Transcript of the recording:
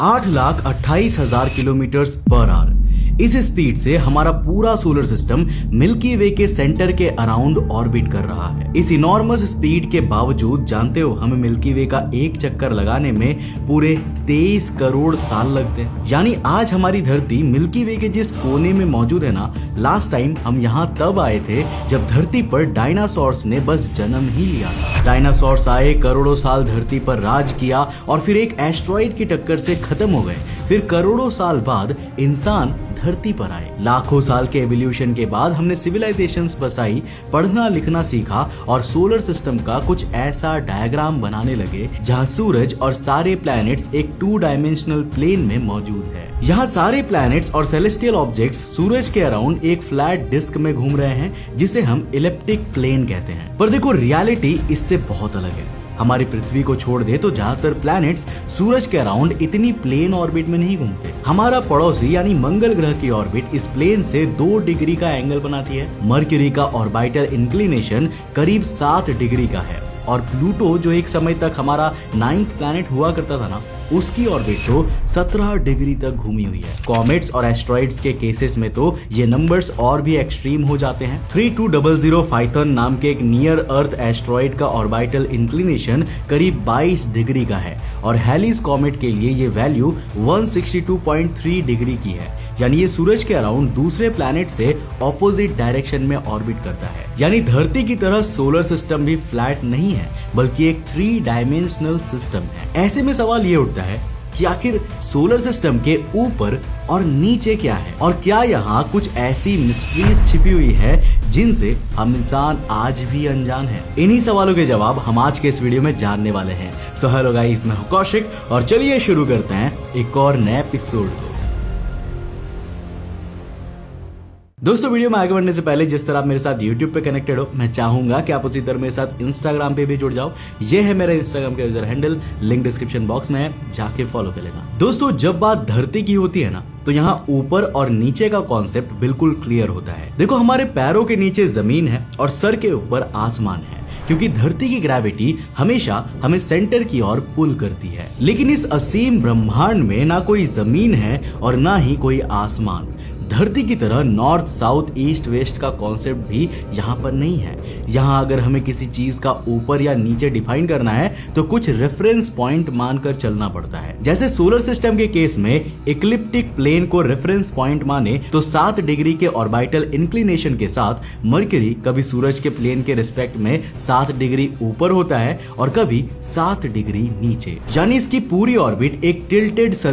8,28,000 kilometre per hour. इस speed से हमारा पूरा सोलर सिस्टम मिल्की वे के सेंटर के अराउंड ऑर्बिट कर रहा है। इस इनॉर्मस स्पीड के बावजूद जानते हो हमें मिल्की वे का एक चक्कर लगाने में पूरे 23 करोड़ साल लगते हैं। यानी आज हमारी धरती मिल्की वे के जिस कोने में मौजूद है ना, लास्ट टाइम हम यहाँ तब आए थे जब धरती पर डायनासोर्स ने बस जन्म ही लिया था। डायनासोर्स आए, करोड़ों साल धरती पर राज किया और फिर एक एस्ट्रॉइड की टक्कर से खत्म हो गए। फिर करोड़ों साल बाद इंसान धरती पर आए। लाखों साल के एवोल्यूशन के बाद हमने सिविलाइजेशंस बसाई, पढ़ना लिखना सीखा और सोलर सिस्टम का कुछ ऐसा डायग्राम बनाने लगे जहां सूरज और सारे प्लैनेट्स एक 2 डायमेंशनल प्लेन में मौजूद है। यहाँ सारे प्लैनेट्स और सेलेस्टियल ऑब्जेक्ट्स सूरज के अराउंड एक फ्लैट डिस्क में घूम रहे हैं जिसे हम इलिप्टिक प्लेन कहते हैं। पर देखो रियलिटी इससे बहुत अलग है। हमारी पृथ्वी को छोड़ दे तो ज्यादातर प्लैनेट्स सूरज के अराउंड इतनी प्लेन ऑर्बिट में नहीं घूमते। हमारा पड़ोसी यानी मंगल ग्रह की ऑर्बिट इस प्लेन से 2 डिग्री का एंगल बनाती है। मर्क्यूरी का ऑर्बिटल इंक्लिनेशन करीब 7 डिग्री का है और प्लूटो जो एक समय तक हमारा 9th प्लैनेट हुआ करता था ना, उसकी ऑर्बिट तो 17 डिग्री तक घूमी हुई है। कॉमेट्स और एस्ट्रॉइड्स के केसेस में तो ये नंबर्स और भी एक्सट्रीम हो जाते हैं। 3200 फाइथन नाम के एक नियर अर्थ एस्ट्रॉइड का ऑर्बिटल इंक्लिनेशन करीब 22 डिग्री का है और हेलिस कॉमेट के लिए ये वैल्यू 162.3 डिग्री की है। यानी ये सूरज के अराउंड दूसरे प्लैनेट से ऑपोजिट डायरेक्शन में ऑर्बिट करता है। यानी धरती की तरह सोलर सिस्टम भी फ्लैट नहीं है बल्कि एक 3 डायमेंशनल सिस्टम है। ऐसे में सवाल ये उठता है कि आखिर सोलर सिस्टम के ऊपर और नीचे क्या है और क्या यहाँ कुछ ऐसी मिस्ट्रीज छिपी हुई है जिनसे हम इंसान आज भी अनजान हैं। इन्हीं सवालों के जवाब हम आज के इस वीडियो में जानने वाले हैं। सो हेलो गाइस, मैं हूं कौशिक और चलिए शुरू करते हैं एक और नए एपिसोड को। दोस्तों वीडियो में आगे बढ़ने से पहले जिस तरह आप मेरे साथ YouTube पे कनेक्टेड हो, मैं चाहूंगा कि आप उसी तरह मेरे साथ Instagram पे भी जुड़ जाओ। ये है मेरा Instagram का user handle, link description box में है, जाके फॉलो कर लेना। दोस्तों जब बात धरती की होती है ना, तो यहाँ ऊपर और नीचे का कॉन्सेप्ट बिल्कुल क्लियर होता है। देखो हमारे पैरों के नीचे जमीन है और सर के ऊपर आसमान है, क्योंकि धरती की ग्रेविटी हमेशा हमें सेंटर की ओर पुल करती है। लेकिन इस असीम ब्रह्मांड में ना कोई जमीन है और ना ही कोई आसमान। धरती की तरह नॉर्थ साउथ ईस्ट वेस्ट का कॉन्सेप्ट भी यहाँ पर नहीं है। यहाँ अगर हमें किसी चीज का ऊपर या नीचे डिफाइन करना है तो कुछ रेफरेंस पॉइंट मानकर चलना पड़ता है। जैसे सोलर सिस्टम के केस में इक्लिप्टिक प्लेन को रेफरेंस पॉइंट माने तो 7 डिग्री के ऑर्बिटल इंक्लिनेशन के साथ मर्क्यूरी कभी सूरज के प्लेन के रिस्पेक्ट में 7 डिग्री ऊपर होता है और कभी 7 डिग्री नीचे। यानी इसकी पूरी ऑर्बिट एक टिल्टेड